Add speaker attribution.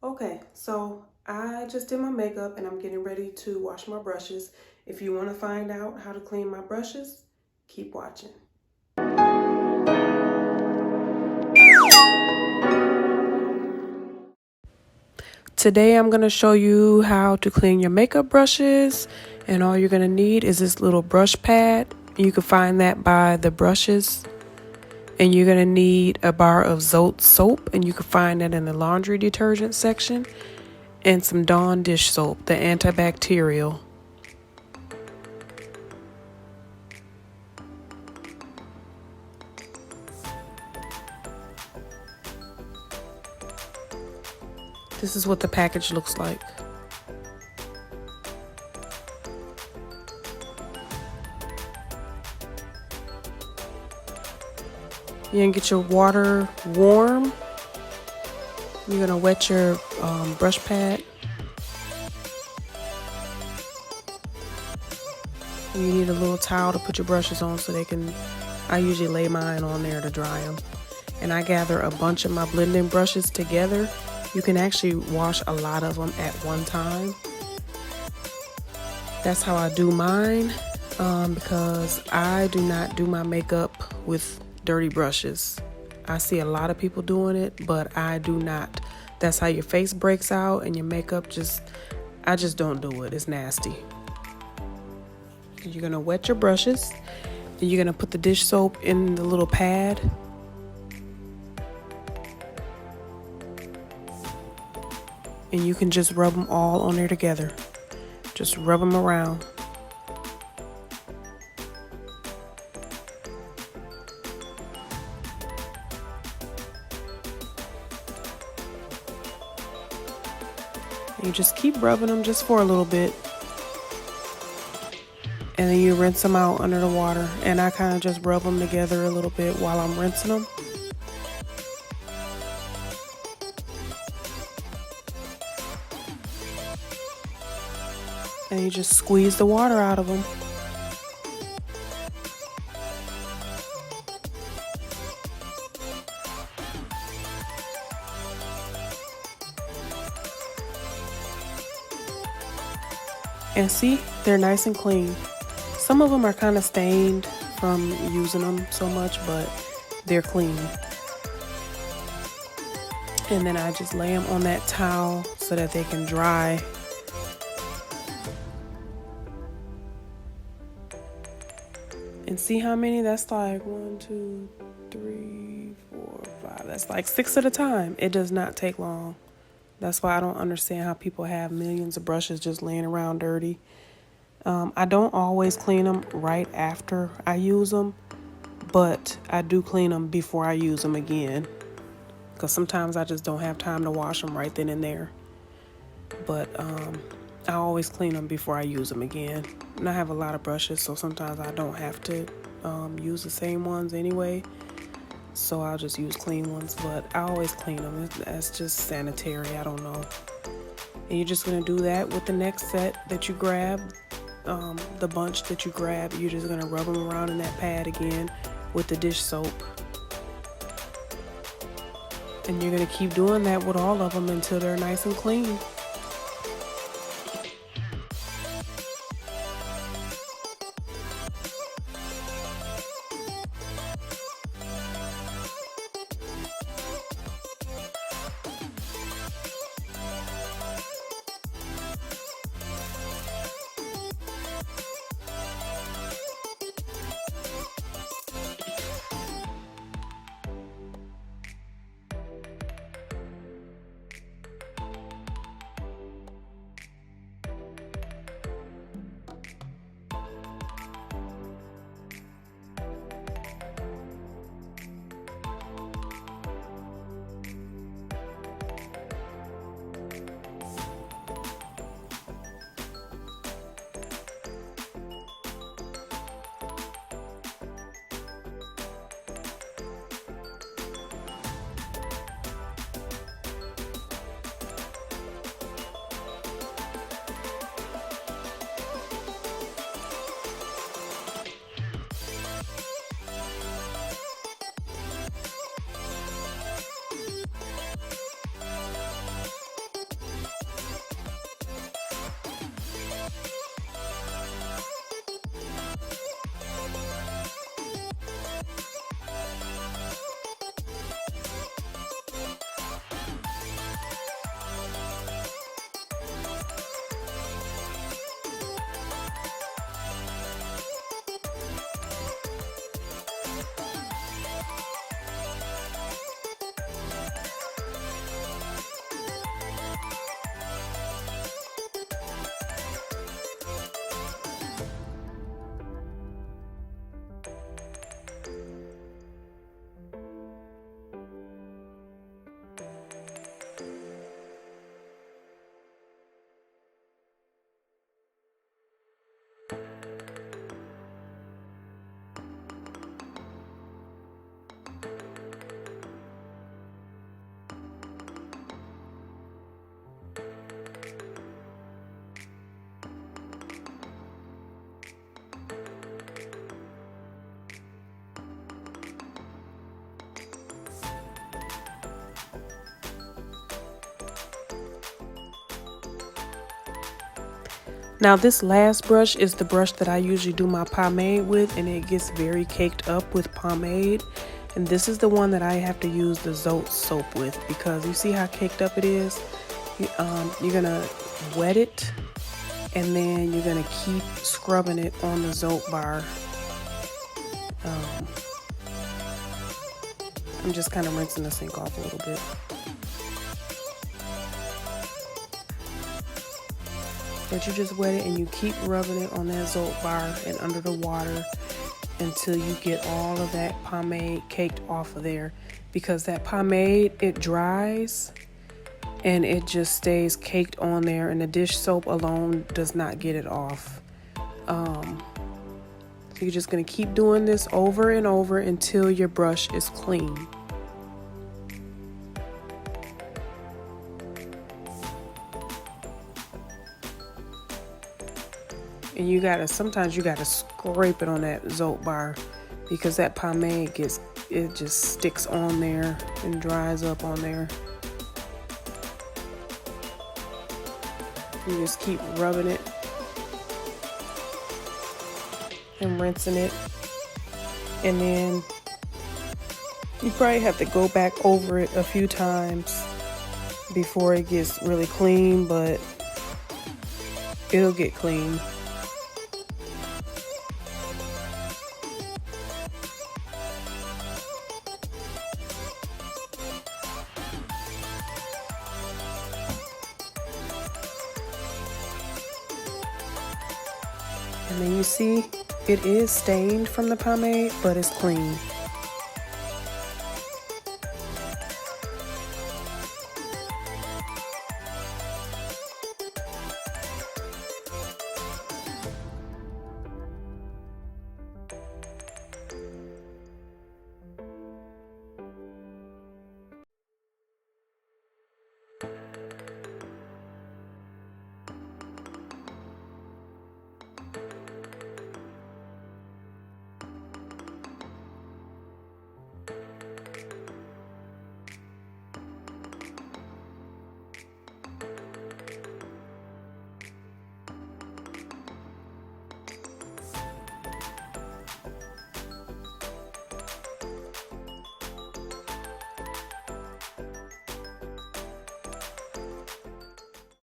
Speaker 1: Okay, so I just did my makeup and I'm getting ready to wash my brushes. If you want to find out how to clean my brushes, keep watching. Today I'm going to show you how to clean your makeup brushes, and all you're going to need is this little brush pad. You can find that by the brushes, and you're going to need a bar of Zote soap, and you can find that in the laundry detergent section, and some Dawn dish soap, the antibacterial. This is what the package looks like. You're gonna get your water warm. You're gonna wet your brush pad. And you need a little towel to put your brushes on so they can, I usually lay mine on there to dry them. And I gather a bunch of my blending brushes together. You can actually wash a lot of them at one time. That's how I do mine because I do not do my makeup with dirty brushes. I see a lot of people doing it, but I do not. That's how your face breaks out and your makeup I just don't do it. It's nasty. You're gonna wet your brushes and you're gonna put the dish soap in the little pad. And you can just rub them all on there together. Just rub them around. You just keep rubbing them just for a little bit. And then you rinse them out under the water. And I kind of just rub them together a little bit while I'm rinsing them. And you just squeeze the water out of them. And see, they're nice and clean. Some of them are kind of stained from using them so much, but they're clean. And then I just lay them on that towel so that they can dry. And see how many? That's like 1, 2, 3, 4, 5. That's like 6 at a time. It does not take long. That's why I don't understand how people have millions of brushes just laying around dirty. I don't always clean them right after I use them, but I do clean them before I use them again. Because sometimes I just don't have time to wash them right then and there. But I always clean them before I use them again. And I have a lot of brushes, so sometimes I don't have to use the same ones anyway. So I'll just use clean ones, but I always clean them. That's just sanitary, I don't know. And you're just gonna do that with the next set that you grab, the bunch that you grab. You're just gonna rub them around in that pad again with the dish soap. And you're gonna keep doing that with all of them until they're nice and clean. Now this last brush is the brush that I usually do my pomade with, and it gets very caked up with pomade. And this is the one that I have to use the Zote soap with, because you see how caked up it is? You're gonna wet it, and then you're gonna keep scrubbing it on the Zote bar. I'm just kind of rinsing the sink off a little bit. But you just wet it and you keep rubbing it on that Zote bar and under the water until you get all of that pomade caked off of there. Because that pomade, it dries and it just stays caked on there, and the dish soap alone does not get it off. So you're just gonna keep doing this over and over until your brush is clean. And sometimes you gotta scrape it on that Zote bar, because that pomade it just sticks on there and dries up on there. You just keep rubbing it and rinsing it, and then you probably have to go back over it a few times before it gets really clean, but it'll get clean. And then you see it is stained from the pomade, but it's clean.